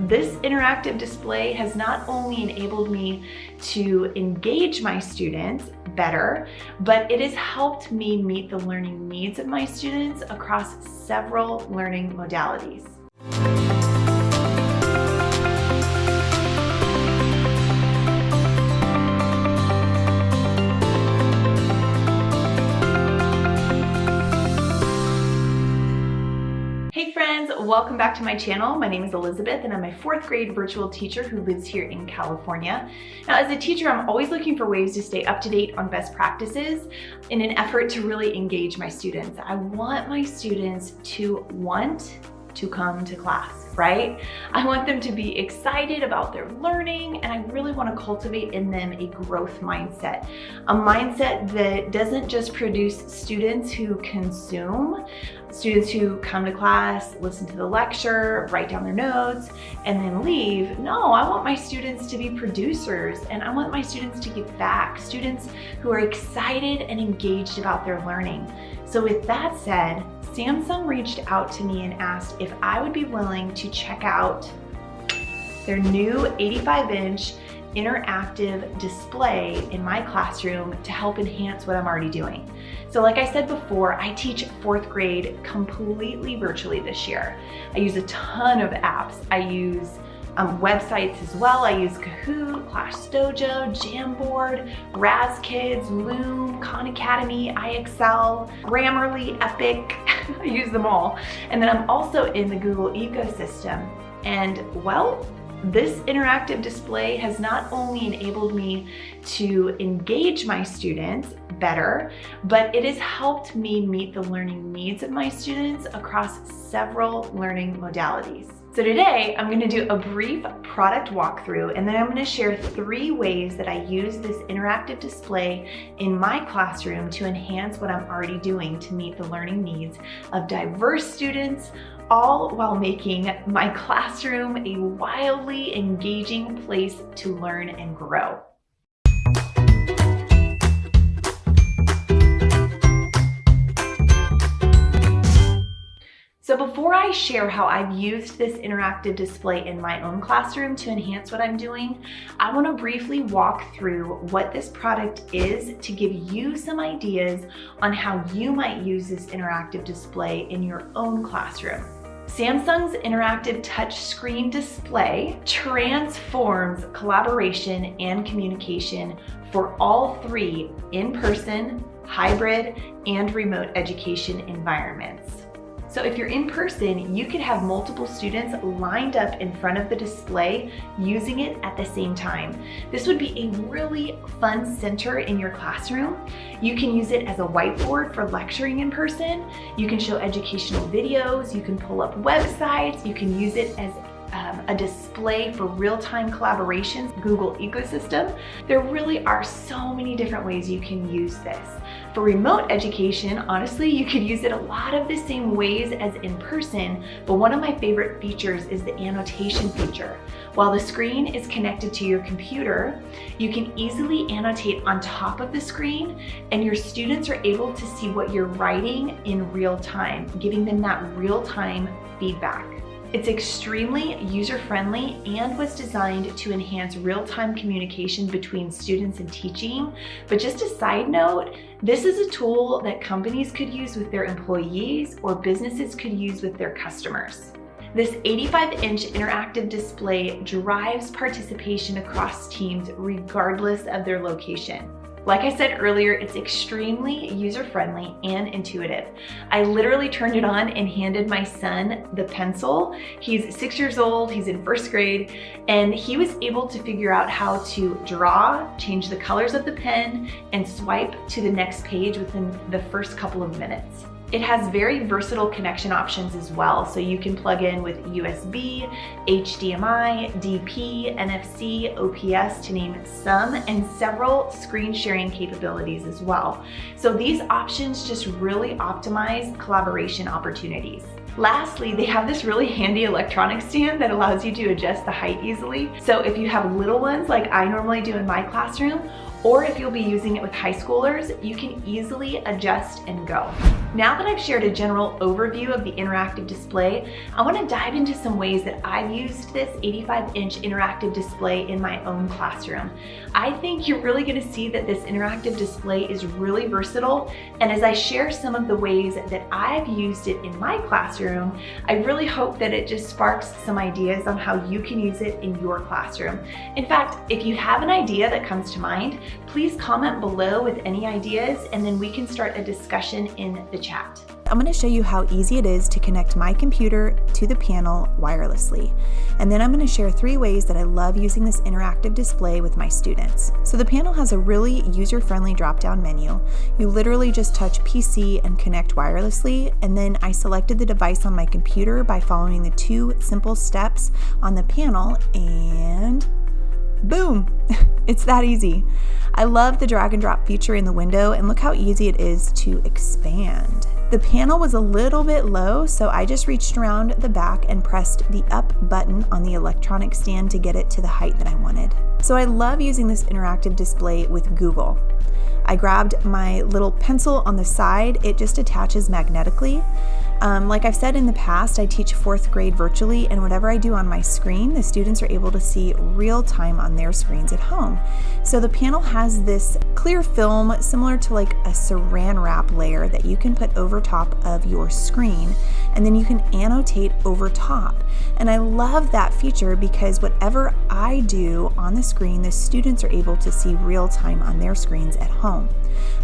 This interactive display has not only enabled me to engage my students better, but it has helped me meet the learning needs of my students across several learning modalities. Hey friends, welcome back to my channel. My name is Elizabeth and I'm a 4th grade virtual teacher who lives here in California. Now as a teacher, I'm always looking for ways to stay up to date on best practices in an effort to really engage my students. I want my students to want to come to class, right? I want them to be excited about their learning, and I really want to cultivate in them a growth mindset. A mindset that doesn't just produce students who consume, students who come to class, listen to the lecture, write down their notes, and then leave. No, I want my students to be producers, and I want my students to give back, students who are excited and engaged about their learning. So with that said, Samsung reached out to me and asked if I would be willing to check out their new 85-inch interactive display in my classroom to help enhance what I'm already doing. So like I said before, I teach 4th grade completely virtually this year. I use a ton of apps. I use websites as well. I use Kahoot, Class Dojo, Jamboard, RazKids, Loom, Khan Academy, iExcel, Grammarly, Epic. I use them all. And then I'm also in the Google ecosystem. And well, this interactive display has not only enabled me to engage my students better, but it has helped me meet the learning needs of my students across several learning modalities. So today I'm going to do a brief product walkthrough, and then I'm going to share 3 ways that I use this interactive display in my classroom to enhance what I'm already doing to meet the learning needs of diverse students, all while making my classroom a wildly engaging place to learn and grow. So before I share how I've used this interactive display in my own classroom to enhance what I'm doing, I want to briefly walk through what this product is to give you some ideas on how you might use this interactive display in your own classroom. Samsung's interactive touchscreen display transforms collaboration and communication for all 3 in-person, hybrid, and remote education environments. So if you're in person, you could have multiple students lined up in front of the display using it at the same time. This would be a really fun center in your classroom. You can use it as a whiteboard for lecturing in person. You can show educational videos. You can pull up websites. You can use it as a display for real-time collaborations, Google ecosystem. There really are so many different ways you can use this. For remote education, honestly, you could use it a lot of the same ways as in person, but one of my favorite features is the annotation feature. While the screen is connected to your computer, you can easily annotate on top of the screen, and your students are able to see what you're writing in real time, giving them that real-time feedback. It's extremely user-friendly and was designed to enhance real-time communication between students and teaching. But just a side note, this is a tool that companies could use with their employees or businesses could use with their customers. This 85-inch interactive display drives participation across teams regardless of their location. Like I said earlier, it's extremely user-friendly and intuitive. I literally turned it on and handed my son the pencil. He's 6 years old, he's in 1st grade, and he was able to figure out how to draw, change the colors of the pen, and swipe to the next page within the first couple of minutes. It has very versatile connection options as well, so you can plug in with USB, HDMI, DP, NFC, OPS to name some, and several screen sharing capabilities as well. So these options just really optimize collaboration opportunities. Lastly, they have this really handy electronic stand that allows you to adjust the height easily. So if you have little ones like I normally do in my classroom, or if you'll be using it with high schoolers, you can easily adjust and go. Now that I've shared a general overview of the interactive display, I want to dive into some ways that I've used this 85-inch interactive display in my own classroom. I think you're really going to see that this interactive display is really versatile, and as I share some of the ways that I've used it in my classroom, I really hope that it just sparks some ideas on how you can use it in your classroom. In fact, if you have an idea that comes to mind, please comment below with any ideas, and then we can start a discussion in the chat. I'm going to show you how easy it is to connect my computer to the panel wirelessly. And then I'm going to share 3 ways that I love using this interactive display with my students. So the panel has a really user-friendly drop-down menu. You literally just touch PC and connect wirelessly, and then I selected the device on my computer by following the 2 simple steps on the panel, and boom, it's that easy. I love the drag and drop feature in the window, and look how easy it is to expand. The panel was a little bit low, so I just reached around the back and pressed the up button on the electronic stand to get it to the height that I wanted. So I love using this interactive display with Google. I grabbed my little pencil on the side. It just attaches magnetically. Like I've said in the past, I teach 4th grade virtually, and whatever I do on my screen, the students are able to see real time on their screens at home. So the panel has this clear film similar to like a saran wrap layer that you can put over top of your screen, and then you can annotate over top. And I love that feature because whatever I do on the screen, the students are able to see real time on their screens at home.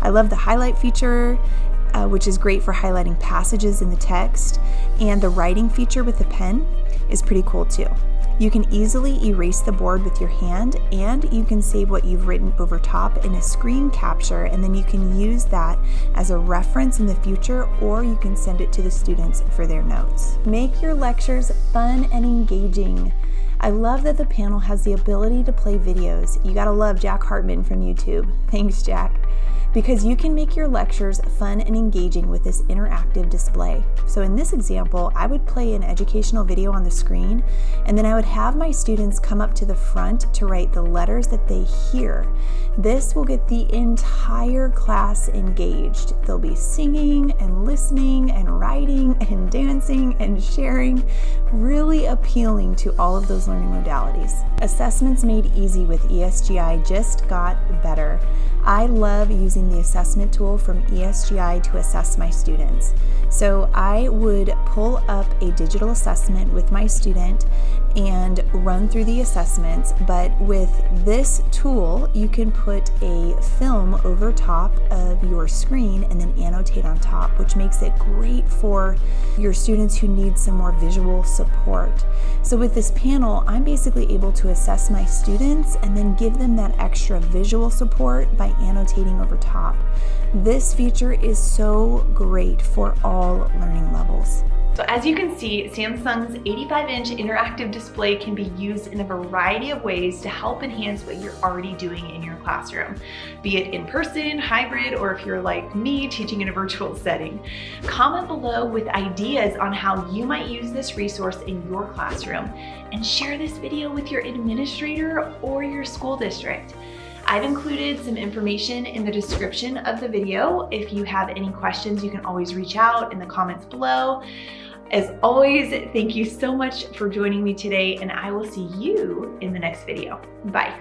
I love the highlight feature, which is great for highlighting passages in the text, and the writing feature with the pen is pretty cool too. You can easily erase the board with your hand, and you can save what you've written over top in a screen capture, and then you can use that as a reference in the future, or you can send it to the students for their notes. Make your lectures fun and engaging. I love that the panel has the ability to play videos. You gotta love Jack Hartman from YouTube. Thanks, Jack. Because you can make your lectures fun and engaging with this interactive display. So in this example, I would play an educational video on the screen, and then I would have my students come up to the front to write the letters that they hear. This will get the entire class engaged. They'll be singing and listening and writing and dancing and sharing, really appealing to all of those learning modalities. Assessments made easy with ESGI just got better. I love using the assessment tool from ESGI to assess my students. So I would pull up a digital assessment with my student and run through the assessments, but with this tool, you can put a film over top of your screen and then annotate on top, which makes it great for your students who need some more visual support. So with this panel, I'm basically able to assess my students and then give them that extra visual support by annotating over top. This feature is so great for all learning levels. So as you can see, Samsung's 85-inch interactive display can be used in a variety of ways to help enhance what you're already doing in your classroom, be it in person, hybrid, or if you're like me, teaching in a virtual setting. Comment below with ideas on how you might use this resource in your classroom, and share this video with your administrator or your school district. I've included some information in the description of the video. If you have any questions, you can always reach out in the comments below. As always, thank you so much for joining me today, and I will see you in the next video. Bye.